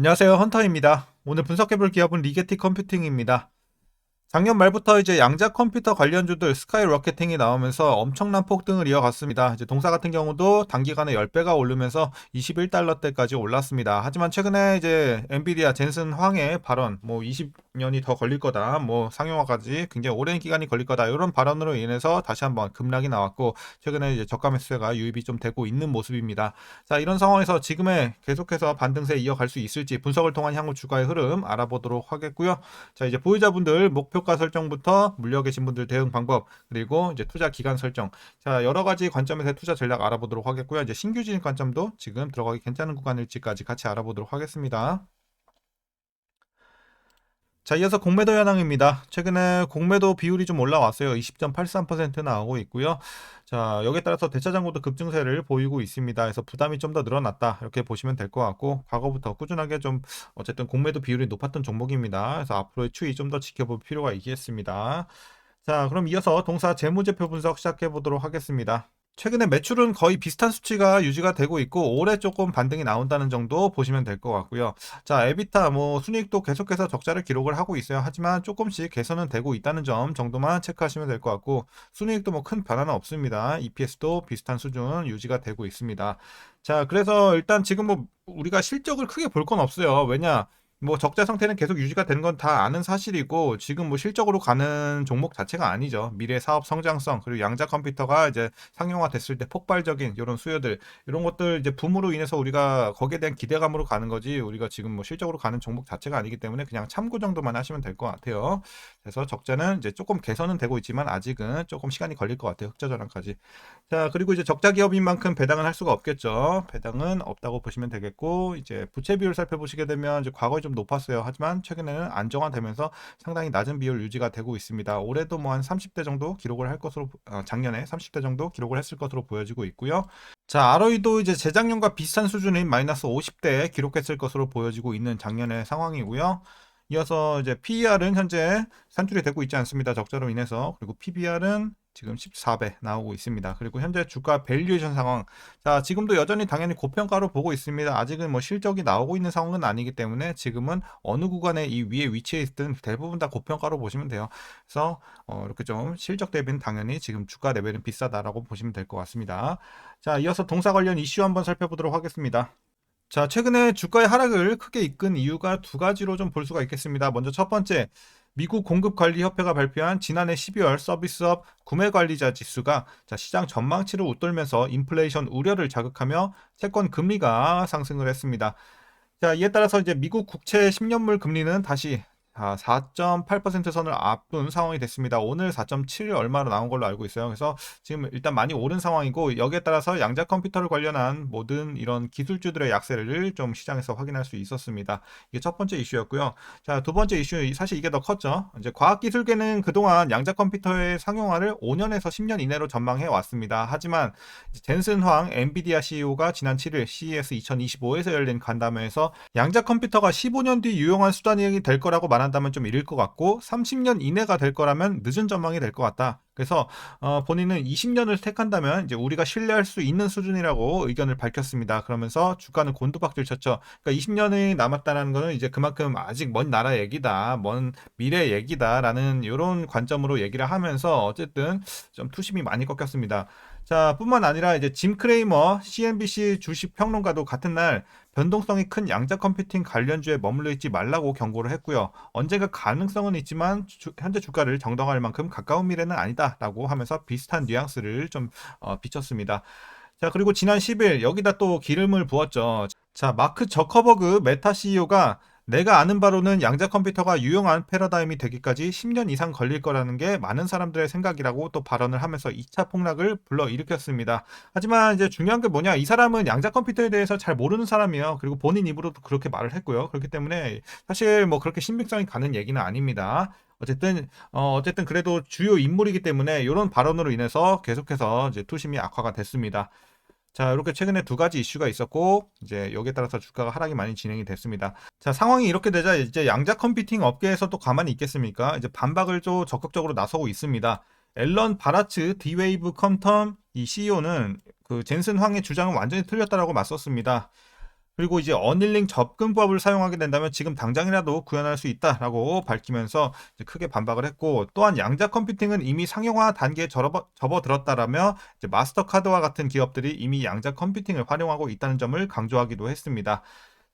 안녕하세요. 헌터입니다. 오늘 분석해볼 기업은 리게티 컴퓨팅입니다. 작년 말부터 이제 양자 컴퓨터 관련주들 스카이로켓팅이 나오면서 엄청난 폭등을 이어갔습니다. 이제 동사 같은 경우도 단기간에 10배가 오르면서 21달러대까지 올랐습니다. 하지만 최근에 이제 엔비디아 젠슨 황의 발언, 20년이 더 걸릴 거다, 상용화까지 굉장히 오랜 기간이 걸릴 거다, 이런 발언으로 인해서 다시 한번 급락이 나왔고, 최근에 이제 저가 매수세가 유입이 좀 되고 있는 모습입니다. 자, 이런 상황에서 지금의 계속해서 반등세 이어갈 수 있을지 분석을 통한 향후 주가의 흐름 알아보도록 하겠고요. 자, 이제 보유자분들 목표가 설정부터 물려 계신 분들 대응 방법, 그리고 이제 투자 기간 설정. 자, 여러 가지 관점에서 투자 전략 알아보도록 하겠고요. 이제 신규 진입 관점도 지금 들어가기 괜찮은 구간일지까지 같이 알아보도록 하겠습니다. 자, 이어서 공매도 현황입니다. 최근에 공매도 비율이 좀 올라왔어요. 20.83% 나오고 있고요. 자, 여기에 따라서 대차장고도 급증세를 보이고 있습니다. 그래서 부담이 좀 더 늘어났다, 이렇게 보시면 될 것 같고, 과거부터 꾸준하게 좀 어쨌든 공매도 비율이 높았던 종목입니다. 그래서 앞으로의 추이 좀 더 지켜볼 필요가 있겠습니다. 자, 그럼 이어서 동사 재무제표 분석 시작해 보도록 하겠습니다. 최근에 매출은 거의 비슷한 수치가 유지가 되고 있고, 올해 조금 반등이 나온다는 정도 보시면 될 것 같고요. 자, 에비타 순이익도 계속해서 적자를 기록을 하고 있어요. 하지만 조금씩 개선은 되고 있다는 점 정도만 체크하시면 될 것 같고, 순이익도 큰 변화는 없습니다. EPS도 비슷한 수준 유지가 되고 있습니다. 자, 그래서 일단 지금 우리가 실적을 크게 볼 건 없어요. 왜냐? 적자 상태는 계속 유지가 되는 건 다 아는 사실이고, 지금 실적으로 가는 종목 자체가 아니죠. 미래 사업 성장성, 그리고 양자 컴퓨터가 이제 상용화 됐을 때 폭발적인 이런 수요들, 이런 것들 이제 붐으로 인해서 우리가 거기에 대한 기대감으로 가는 거지, 우리가 지금 실적으로 가는 종목 자체가 아니기 때문에 그냥 참고 정도만 하시면 될 것 같아요. 그래서 적자는 이제 조금 개선은 되고 있지만 아직은 조금 시간이 걸릴 것 같아요. 흑자 전환까지. 자, 그리고 이제 적자 기업인 만큼 배당은 할 수가 없겠죠. 배당은 없다고 보시면 되겠고, 이제 부채 비율 살펴보시게 되면 이제 과거에 좀 높았어요. 하지만 최근에는 안정화되면서 상당히 낮은 비율 유지가 되고 있습니다. 올해도 한 30대 정도 기록을 할 것으로, 작년에 30대 정도 기록을 했을 것으로 보여지고 있고요. 자, ROE도 이제 재작년과 비슷한 수준인 마이너스 50대 기록했을 것으로 보여지고 있는 작년의 상황이고요. 이어서 이제 PER은 현재 산출이 되고 있지 않습니다. 적자로 인해서. 그리고 PBR은 지금 14배 나오고 있습니다. 그리고 현재 주가 밸류에이션 상황. 자, 지금도 여전히 당연히 고평가로 보고 있습니다. 아직은 실적이 나오고 있는 상황은 아니기 때문에 지금은 어느 구간에 이 위에 위치해 있든 대부분 다 고평가로 보시면 돼요. 그래서 이렇게 좀 실적 대비는 당연히 지금 주가 레벨은 비싸다라고 보시면 될 것 같습니다. 자, 이어서 동사 관련 이슈 한번 살펴보도록 하겠습니다. 자, 최근에 주가의 하락을 크게 이끈 이유가 두 가지로 좀 볼 수가 있겠습니다. 먼저 첫 번째, 미국 공급관리협회가 발표한 지난해 12월 서비스업 구매관리자 지수가 시장 전망치를 웃돌면서 인플레이션 우려를 자극하며 채권 금리가 상승을 했습니다. 자, 이에 따라서 이제 미국 국채 10년물 금리는 다시 4.8% 선을 앞둔 상황이 됐습니다. 오늘 4.7 얼마로 나온 걸로 알고 있어요. 그래서 지금 일단 많이 오른 상황이고, 여기에 따라서 양자 컴퓨터를 관련한 모든 이런 기술주들의 약세를 좀 시장에서 확인할 수 있었습니다. 이게 첫 번째 이슈였고요. 자, 두 번째 이슈, 사실 이게 더 컸죠. 이제 과학기술계는 그동안 양자 컴퓨터의 상용화를 5년에서 10년 이내로 전망해 왔습니다. 하지만 젠슨 황 엔비디아 CEO가 지난 7일 CES 2025에서 열린 간담회에서 양자 컴퓨터가 15년 뒤 유용한 수단이 될 거라고 말한다면 좀 이를 것 같고, 30년 이내가 될 거라면 늦은 전망이 될 것 같다. 그래서 본인은 20년을 택한다면 이제 우리가 신뢰할 수 있는 수준이라고 의견을 밝혔습니다. 그러면서 주가는 곤두박질 쳤죠. 그러니까 20년이 남았다는 거는 이제 그만큼 아직 먼 나라 얘기다, 먼 미래 얘기다라는 이런 관점으로 얘기를 하면서 어쨌든 좀 투심이 많이 꺾였습니다. 자, 뿐만 아니라 이제 짐 크레이머 CNBC 주식 평론가도 같은 날 변동성이 큰 양자 컴퓨팅 관련주에 머물러 있지 말라고 경고를 했고요. 언젠가 가능성은 있지만 현재 주가를 정당화할 만큼 가까운 미래는 아니다라고 하면서 비슷한 뉘앙스를 좀 비쳤습니다. 자, 그리고 지난 10일 여기다 또 기름을 부었죠. 자, 마크 저커버그 메타 CEO가 내가 아는 바로는 양자 컴퓨터가 유용한 패러다임이 되기까지 10년 이상 걸릴 거라는 게 많은 사람들의 생각이라고 또 발언을 하면서 2차 폭락을 불러일으켰습니다. 하지만 이제 중요한 게 뭐냐, 이 사람은 양자 컴퓨터에 대해서 잘 모르는 사람이에요. 그리고 본인 입으로도 그렇게 말을 했고요. 그렇기 때문에 사실 그렇게 신빙성이 가는 얘기는 아닙니다. 어쨌든 그래도 주요 인물이기 때문에 이런 발언으로 인해서 계속해서 이제 투심이 악화가 됐습니다. 자, 이렇게 최근에 두 가지 이슈가 있었고, 이제 여기에 따라서 주가가 하락이 많이 진행이 됐습니다. 자, 상황이 이렇게 되자 이제 양자 컴퓨팅 업계에서 또 가만히 있겠습니까? 이제 반박을 좀 적극적으로 나서고 있습니다. 앨런 바라츠 디웨이브 컴텀 이 CEO는 그 젠슨 황의 주장은 완전히 틀렸다라고 맞섰습니다. 그리고 이제 어닐링 접근법을 사용하게 된다면 지금 당장이라도 구현할 수 있다라고 밝히면서 이제 크게 반박을 했고, 또한 양자 컴퓨팅은 이미 상용화 단계에 접어들었다라며 이제 마스터카드와 같은 기업들이 이미 양자 컴퓨팅을 활용하고 있다는 점을 강조하기도 했습니다.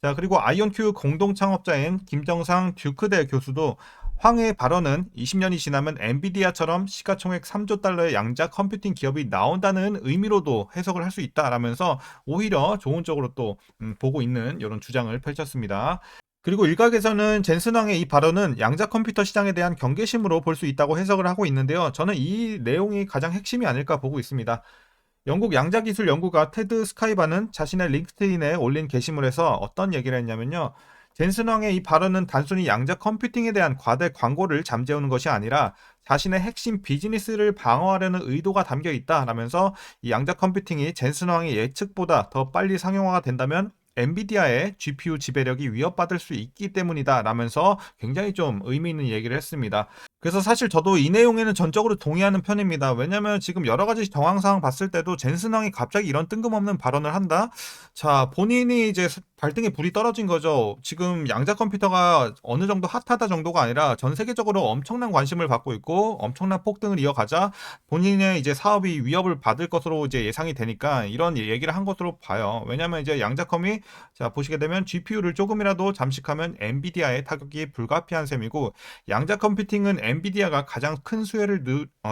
자, 그리고 아이온큐 공동 창업자인 김정상 듀크대 교수도 황의 발언은 20년이 지나면 엔비디아처럼 시가총액 3조 달러의 양자 컴퓨팅 기업이 나온다는 의미로도 해석을 할 수 있다라면서 오히려 좋은 쪽으로 또 보고 있는 이런 주장을 펼쳤습니다. 그리고 일각에서는 젠슨 황의 이 발언은 양자 컴퓨터 시장에 대한 경계심으로 볼 수 있다고 해석을 하고 있는데요. 저는 이 내용이 가장 핵심이 아닐까 보고 있습니다. 영국 양자기술 연구가 테드 스카이바는 자신의 링크드인에 올린 게시물에서 어떤 얘기를 했냐면요. 젠슨 황의 이 발언은 단순히 양자 컴퓨팅에 대한 과대 광고를 잠재우는 것이 아니라 자신의 핵심 비즈니스를 방어하려는 의도가 담겨 있다라면서 이 양자 컴퓨팅이 젠슨 황의 예측보다 더 빨리 상용화가 된다면 엔비디아의 GPU 지배력이 위협받을 수 있기 때문이다라면서 굉장히 좀 의미 있는 얘기를 했습니다. 그래서 사실 저도 이 내용에는 전적으로 동의하는 편입니다. 왜냐면 지금 여러 가지 정황 상황 봤을 때도 젠슨 황이 갑자기 이런 뜬금없는 발언을 한다? 자, 본인이 이제 발등에 불이 떨어진 거죠. 지금 양자 컴퓨터가 어느 정도 핫하다 정도가 아니라 전 세계적으로 엄청난 관심을 받고 있고 엄청난 폭등을 이어가자 본인의 이제 사업이 위협을 받을 것으로 이제 예상이 되니까 이런 얘기를 한 것으로 봐요. 왜냐면 이제 양자컴이 자, 보시게 되면 GPU를 조금이라도 잠식하면 엔비디아의 타격이 불가피한 셈이고, 양자 컴퓨팅은 엔비디아가 가장 큰 수혜를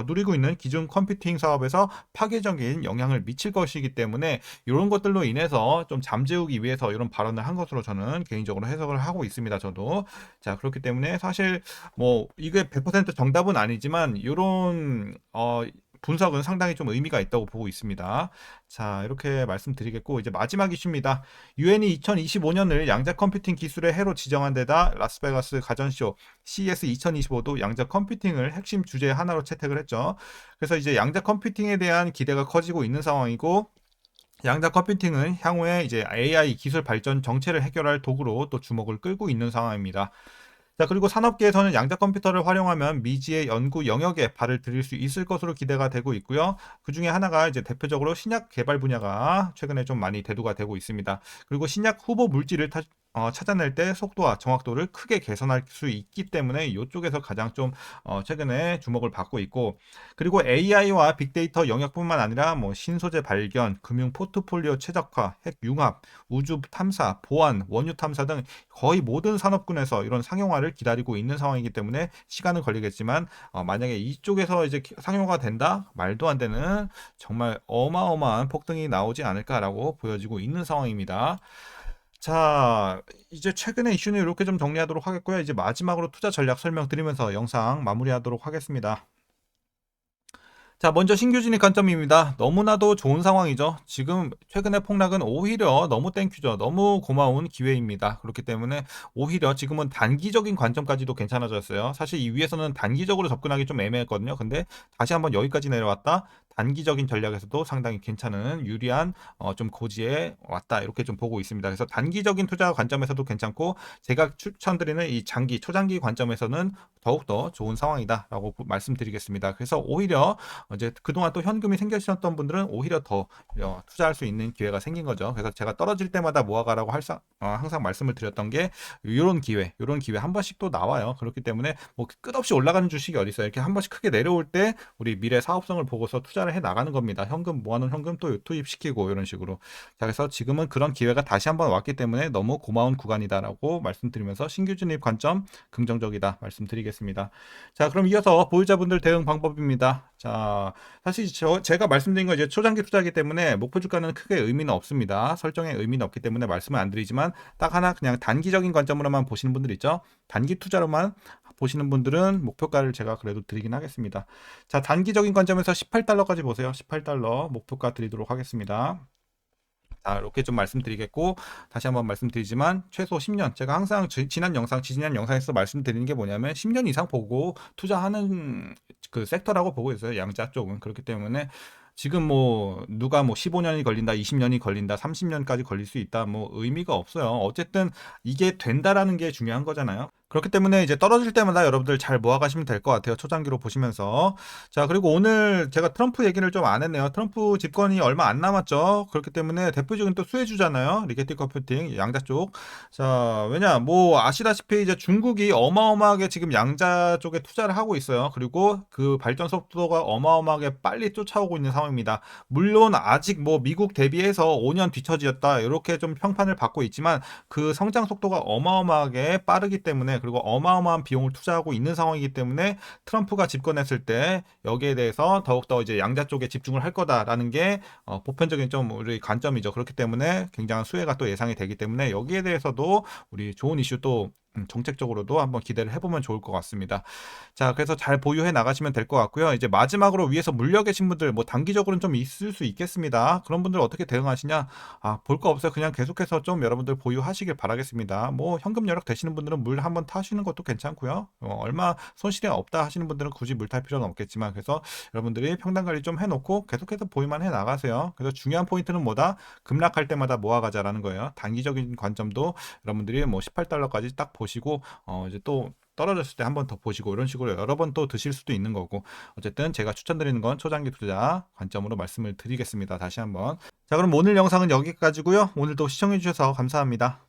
누리고 있는 기존 컴퓨팅 사업에서 파괴적인 영향을 미칠 것이기 때문에 이런 것들로 인해서 좀 잠재우기 위해서 이런 발언을 한 것으로 저는 개인적으로 해석을 하고 있습니다. 저도. 자, 그렇기 때문에 사실 뭐 이게 100% 정답은 아니지만 이런 분석은 상당히 좀 의미가 있다고 보고 있습니다. 자, 이렇게 말씀드리겠고, 이제 마지막 이슈입니다. 유엔이 2025년을 양자 컴퓨팅 기술의 해로 지정한 데다 라스베가스 가전쇼 CES 2025도 양자 컴퓨팅을 핵심 주제 하나로 채택을 했죠. 그래서 이제 양자 컴퓨팅에 대한 기대가 커지고 있는 상황이고, 양자 컴퓨팅은 향후에 이제 AI 기술 발전 정체를 해결할 도구로 또 주목을 끌고 있는 상황입니다. 자, 그리고 산업계에서는 양자 컴퓨터를 활용하면 미지의 연구 영역에 발을 들일 수 있을 것으로 기대가 되고 있고요. 그 중에 하나가 이제 대표적으로 신약 개발 분야가 최근에 좀 많이 대두가 되고 있습니다. 그리고 신약 후보 물질을 찾아낼 때 속도와 정확도를 크게 개선할 수 있기 때문에 이쪽에서 가장 좀 최근에 주목을 받고 있고, 그리고 AI와 빅데이터 영역뿐만 아니라 뭐 신소재 발견, 금융 포트폴리오 최적화, 핵 융합, 우주 탐사, 보안, 원유 탐사 등 거의 모든 산업군에서 이런 상용화를 기다리고 있는 상황이기 때문에 시간은 걸리겠지만 만약에 이쪽에서 이제 상용화가 된다? 말도 안 되는 정말 어마어마한 폭등이 나오지 않을까라고 보여지고 있는 상황입니다. 자, 이제 최근의 이슈는 이렇게 좀 정리하도록 하겠고요. 이제 마지막으로 투자 전략 설명드리면서 영상 마무리하도록 하겠습니다. 자, 먼저 신규 진입 관점입니다. 너무나도 좋은 상황이죠. 지금 최근의 폭락은 오히려 너무 땡큐죠. 너무 고마운 기회입니다. 그렇기 때문에 오히려 지금은 단기적인 관점까지도 괜찮아졌어요. 사실 이 위에서는 단기적으로 접근하기 좀 애매했거든요. 근데 다시 한번 여기까지 내려왔다. 단기적인 전략에서도 상당히 괜찮은 유리한 좀 고지에 왔다, 이렇게 좀 보고 있습니다. 그래서 단기적인 투자 관점에서도 괜찮고, 제가 추천드리는 이 장기 초장기 관점에서는 더욱더 좋은 상황이다라고 말씀드리겠습니다. 그래서 오히려 이제 그동안 또 현금이 생기셨던 분들은 오히려 더 투자할 수 있는 기회가 생긴 거죠. 그래서 제가 떨어질 때마다 모아가라고 항상 말씀을 드렸던 게 이런 기회 한 번씩 또 나와요. 그렇기 때문에 뭐 끝없이 올라가는 주식이 어디 있어요. 이렇게 한 번씩 크게 내려올 때 우리 미래 사업성을 보고서 투자를 해 나가는 겁니다. 현금 모아놓은 현금 또 투입시키고 이런 식으로. 자, 그래서 지금은 그런 기회가 다시 한번 왔기 때문에 너무 고마운 구간이다라고 말씀드리면서 신규 진입 관점 긍정적이다 말씀드리겠습니다. 자, 그럼 이어서 보유자분들 대응 방법입니다. 자, 사실 제가 말씀드린 건 이제 초장기 투자이기 때문에 목표 주가는 크게 의미는 없습니다. 설정에 의미는 없기 때문에 말씀을 안 드리지만, 딱 하나 그냥 단기적인 관점으로만 보시는 분들 있죠. 단기 투자로만 보시는 분들은 목표가를 제가 그래도 드리긴 하겠습니다. 자, 단기적인 관점에서 18달러까지 보세요. 18달러 목표가 드리도록 하겠습니다. 자, 이렇게 좀 말씀드리겠고, 다시 한번 말씀드리지만 최소 10년, 제가 항상 지난 영상에서 말씀드리는 게 뭐냐면 10년 이상 보고 투자하는 그 섹터라고 보고 있어요. 양자 쪽은. 그렇기 때문에 지금 뭐 누가 뭐 15년이 걸린다, 20년이 걸린다, 30년까지 걸릴 수 있다, 뭐 의미가 없어요. 어쨌든 이게 된다라는 게 중요한 거잖아요. 그렇기 때문에 이제 떨어질 때마다 여러분들 잘 모아가시면 될 것 같아요. 초장기로 보시면서. 자, 그리고 오늘 제가 트럼프 얘기를 좀 안 했네요. 트럼프 집권이 얼마 안 남았죠. 그렇기 때문에 대표적인 또 수혜주잖아요. 리게티 컴퓨팅 양자 쪽. 자, 왜냐 뭐 아시다시피 이제 중국이 어마어마하게 지금 양자 쪽에 투자를 하고 있어요. 그리고 그 발전 속도가 어마어마하게 빨리 쫓아오고 있는 상황입니다. 물론 아직 뭐 미국 대비해서 5년 뒤처지었다 이렇게 좀 평판을 받고 있지만 그 성장 속도가 어마어마하게 빠르기 때문에, 그리고 어마어마한 비용을 투자하고 있는 상황이기 때문에 트럼프가 집권했을 때 여기에 대해서 더욱더 이제 양자 쪽에 집중을 할 거다라는 게 보편적인 좀 우리 관점이죠. 그렇기 때문에 굉장한 수혜가 또 예상이 되기 때문에 여기에 대해서도 우리 좋은 이슈 또 정책적으로도 한번 기대를 해보면 좋을 것 같습니다. 자, 그래서 잘 보유해 나가시면 될 것 같고요. 이제 마지막으로 위에서 물려 계신 분들 뭐 단기적으로는 좀 있을 수 있겠습니다. 그런 분들 어떻게 대응하시냐? 볼 거 없어요. 그냥 계속해서 좀 여러분들 보유하시길 바라겠습니다. 뭐 현금 여력 되시는 분들은 물 한번 타시는 것도 괜찮고요. 얼마 손실이 없다 하시는 분들은 굳이 물 탈 필요는 없겠지만, 그래서 여러분들이 평단 관리 좀 해놓고 계속해서 보유만 해 나가세요. 그래서 중요한 포인트는 뭐다? 급락할 때마다 모아가자라는 거예요. 단기적인 관점도 여러분들이 뭐 18달러까지 딱 보시고 이제 또 떨어졌을 때 한 번 더 보시고 이런 식으로 여러 번 또 드실 수도 있는 거고, 어쨌든 제가 추천드리는 건 초장기 투자 관점으로 말씀을 드리겠습니다. 다시 한번. 자, 그럼 오늘 영상은 여기까지고요. 오늘도 시청해 주셔서 감사합니다.